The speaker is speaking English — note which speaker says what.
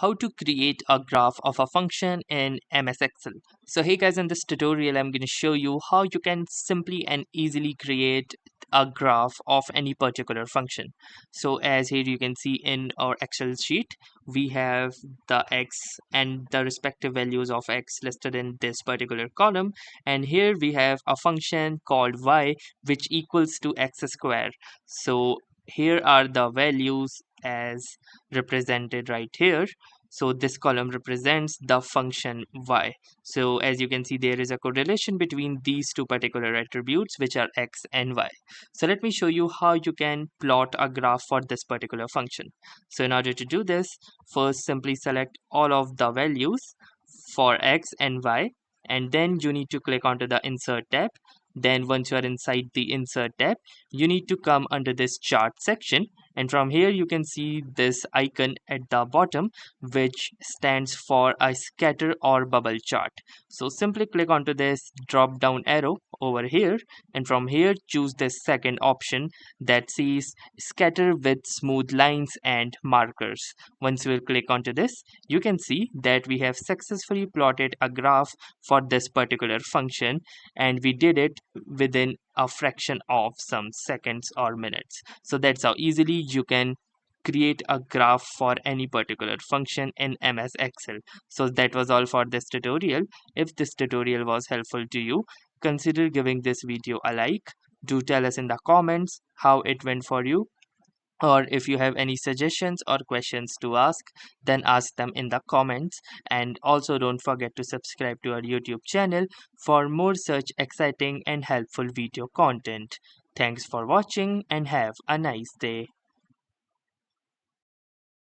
Speaker 1: how to create a graph of a function in MS Excel. So hey guys, in this tutorial I'm going to show you how you can simply and easily create a graph of any particular function. So as here you can see in our Excel sheet, we have the x and the respective values of x listed in this particular column, and here we have a function called y which equals to x square. So here are the values as represented right here. So this column represents the function y. So as you can see, there is a correlation between these two particular attributes, which are x and y. So let me show you how you can plot a graph for this particular function. So in order to do this, first simply select all of the values for x and y, and then you need to click onto the insert tab. Then once you are inside the insert tab, you need to come under this chart section, and from here you can see this icon at the bottom which stands for a scatter or bubble chart. So simply click onto this drop down arrow over here, and from here choose this second option that says scatter with smooth lines and markers. Once you will click onto this, you can see that we have successfully plotted a graph for this particular function, and we did it within a fraction of some seconds or minutes. So that's how easily you can create a graph for any particular function in MS Excel. So that was all for this tutorial. If this tutorial was helpful to you, consider giving this video a like. Do tell us in the comments how it went for you, or if you have any suggestions or questions to ask, then ask them in the comments. And also don't forget to subscribe to our YouTube channel for more such exciting and helpful video content. Thanks for watching and have a nice day.